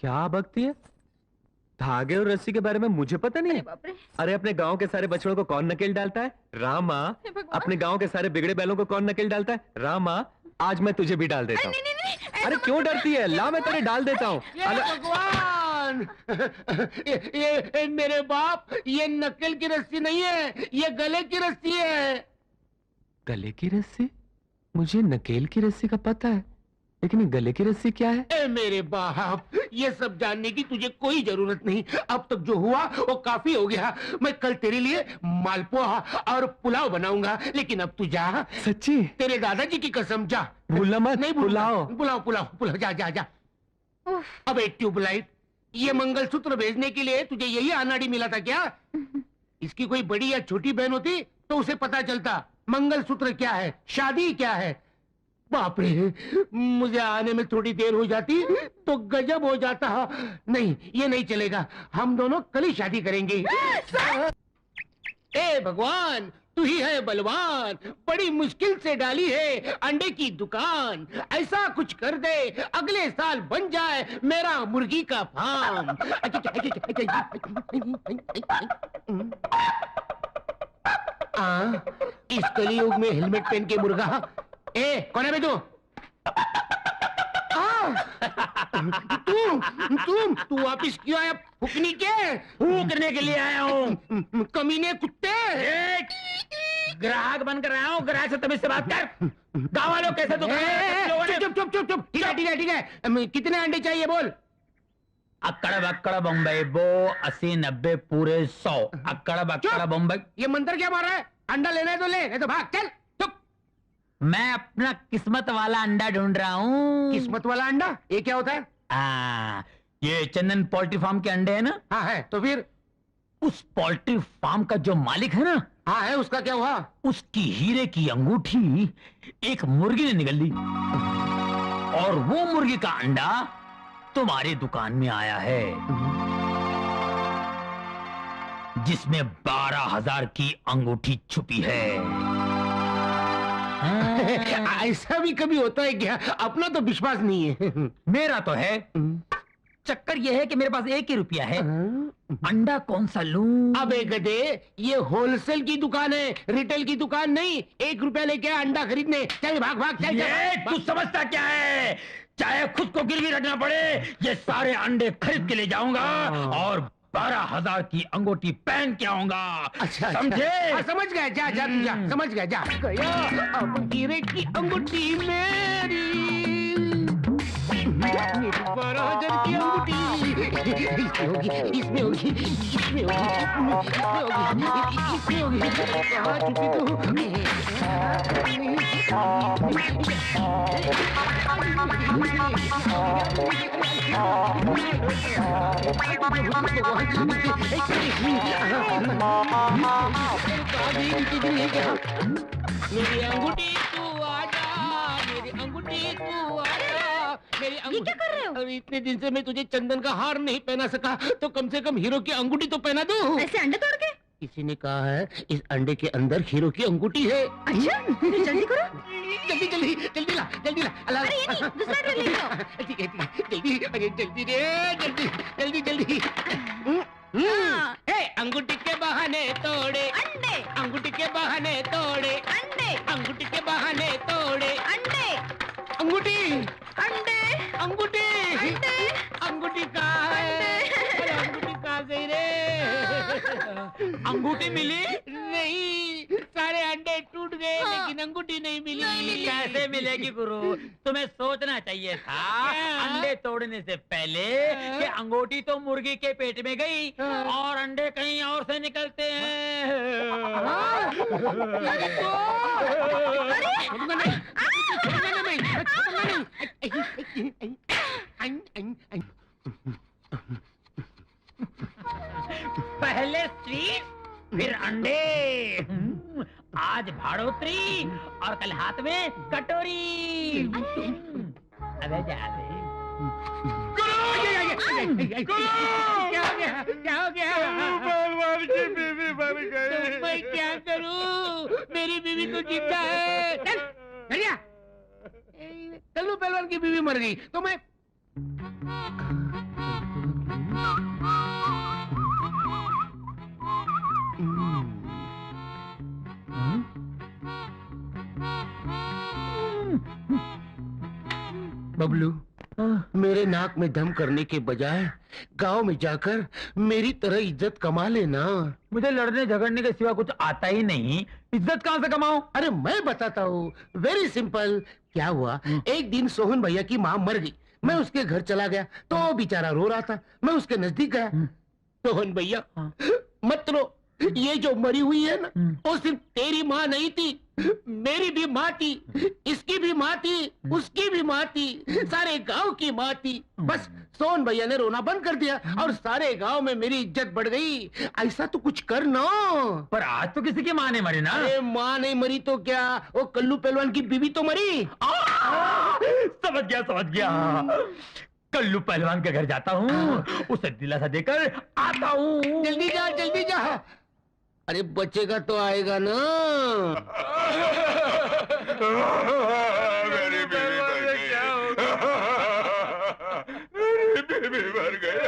क्या बकती है? धागे और रस्सी के बारे में मुझे पता नहीं है। अरे अपने गांव के सारे बछड़ों को कौन नकेल डालता है? रामा। अपने गांव के सारे बिगड़े बैलों को कौन नकेल डालता है? रामा। आज मैं तुझे भी डाल देता हूँ। अरे क्यों डरती है? ला मैं तुझे डाल देता हूँ। भगवान, ये मेरे बाप, ये नकेल की रस्सी नहीं है, ये गले की रस्सी है। गले की रस्सी? मुझे नकेल की रस्सी का पता है, लेकिन ये गले की रस्सी क्या है? ए मेरे बाप, ये सब जानने की तुझे कोई जरूरत नहीं। अब तक जो हुआ वो काफी हो गया। मैं कल तेरे लिए मालपुआ और पुलाव बनाऊंगा, लेकिन अब तू जा। सच्ची? तेरे दादाजी की कसम, जा। भूलना मत। नहीं पुलाव पुलाव पुलाव पुलाव, जा जा जा। अबे ट्यूबलाइट, ये मंगलसूत्र भेजने के लिए तुझे यही अनाड़ी मिला था क्या? इसकी कोई बड़ी या छोटी बहन होती तो उसे पता चलता मंगलसूत्र क्या है, शादी क्या है। बाप रे, मुझे आने में थोड़ी देर हो जाती तो गजब हो जाता। नहीं, ये नहीं चलेगा। हम दोनों कल ही शादी करेंगे। ए भगवान, तू ही है बलवान, बड़ी मुश्किल से डाली है अंडे की दुकान। ऐसा कुछ कर दे अगले साल बन जाए मेरा मुर्गी का फार्म। इस कलयुग में हेलमेट पहन के मुर्गा। ए कौन है बे तू? तू वापिस क्यों आया? फूकनी के फूकने के लिए आया हूँ। कमीने कुत्ते, ग्राहक बनकर आया हूँ, ग्राहक से तमीज से बात कर। गाँव वालों कैसे तो चुप चुप चुप चुप। ठीक है ठीक है ठीक है, कितने अंडे चाहिए बोल? अक्कड़ बक्कड़ बम्बई बो 80-90 पूरे 100। अक्कड़ बक्कड़ बम्बई। ये मंत्र क्या मार रहा है? अंडा लेना है तो ले, नहीं तो भाग चल। चुप। मैं अपना किस्मत वाला अंडा ढूंढ रहा हूँ। किस्मत वाला अंडा? ये क्या होता है? ये चंदन पोल्ट्री फार्म के अंडे है ना? हाँ है। तो फिर उस पोल्ट्री फार्म का जो मालिक है ना, हाँ है, उसका क्या हुआ? उसकी हीरे की अंगूठी एक मुर्गी ने निगल ली, और वो मुर्गी का अंडा तुम्हारी दुकान में आया है, जिसमें 12,000 की अंगूठी छुपी है। ऐसा भी कभी होता है क्या? अपना तो विश्वास नहीं है। मेरा तो है। चक्कर यह है कि मेरे पास एक ही रुपया है। अंडा कौन सा लूं? अबे गधे, ये होलसेल की दुकान है, रिटेल की दुकान नहीं। 1 रुपया लेके अंडा खरीदने। चल भाग भाग चल। तू समझता क्या है? चाहे खुद को गिरवी रखना पड़े, ये सारे अंडे खरीद के ले जाऊंगा और 12,000 की अंगूठी पहन के आऊंगा। अच्छा, समझे? अच्छा। समझ गया, जा जा जा, समझ गया, जा गया। अब हीरे की अंगूठी मेरी, 12,000 की अंगूठी इसमें होगी, इसमें होगी, इसमें होगी, इसमें होगी। कहाँ छुपी तू? मेरी अंगूठी तू आजा, मेरी अंगूठी तू आजा, मेरी अंगूठी। क्या कर रहे हो? अरे इतने दिन से मैं तुझे चंदन का हार नहीं पहना सका, तो कम से कम हीरो की अंगूठी तो पहना दूं। ऐसे अंडे तोड़ के? किसी ने कहा है इस अंडे के अंदर हीरो की अंगूठी है। अच्छा, फिर जल्दी करो। जल्दी जल्दी जल्दी ला, जल्दी ला। अरे ये नहीं, दूसरा ट्रेन ले लो। ठीक है ठीक है, जल्दी, अरे जल्दी रे, जल्दी जल्दी जल्दी। अंगूठी के बहाने तोड़े अंडे, अंगूठी के बहाने तोड़े अंडे, अंगूठी के बहाने तोड़े अंडे, अंगूठी, अंडे, अंगूठी, अंडे, अंगूठी कहाँ है? अरे अंगूठी कहाँ गई रे? अंगूठी मिली नहीं, सारे अंडे टूट गए, लेकिन अंगूठी नहीं मिली। कैसे मिलेगी गुरु? तुम्हें सोचना चाहिए था अंडे तोड़ने से पहले कि अंगूठी तो मुर्गी के पेट में गई और अंडे कहीं और से निकलते हैं। पहले स्वीट, फिर अंडे, आज भाड़ोत्री और कल हाथ में कटोरी। अबे जा रे। क्या हो गया? क्या हो गया? पहलवान की बीवी मर गई। तो मैं क्या करूं? मेरी बीवी तो जिंदा है। चल, चलिया। कल्लू पहलवान की बीवी मर गई तो मैं बबलू, मेरे नाक में दम करने के बजाय गांव में जाकर मेरी तरह इज्जत कमा लेना। मुझे लड़ने झगड़ने के सिवा कुछ आता ही नहीं, इज्जत कहाँ से कमाऊं? अरे मैं बताता हूँ, वेरी सिंपल। क्या हुआ, एक दिन सोहन भैया की माँ मर गई। मैं उसके घर चला गया तो वो बेचारा रो रहा था। मैं उसके नजदीक गया। सोहन भैया मत रो, ये जो मरी हुई है ना, वो सिर्फ तेरी माँ नहीं थी, मेरी भी माँ थी, इसकी भी माँ थी, उसकी भी माँ थी, सारे गांव की माँ थी। बस सोहन भैया ने रोना बंद कर दिया और सारे गांव में मेरी इज्जत बढ़ गई। ऐसा तो कुछ कर ना। पर आज तो किसी की माँ नहीं मरी ना। अरे माँ नहीं मरी तो क्या, वो कल्लू पहलवान की बीवी तो मरी। समझ गया। कल्लू पहलवान के घर जाता हूँ, उसे दिलासा देकर आता हूँ। जल्दी जा। अरे बचेगा तो आएगा ना। मेरी बीवी मर गई।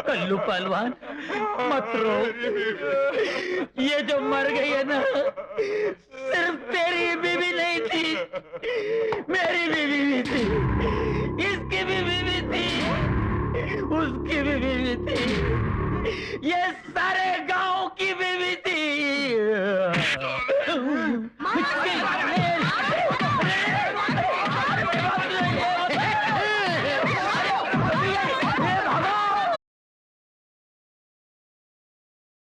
कल्लू पहलवान मत रो, ये जो मर गई है ना, सिर्फ तेरी बीवी नहीं थी, मेरी बीवी भी थी, इसकी भी बीवी थी, उसकी भी बीवी थी, ये सारे गांव की बीवी थी।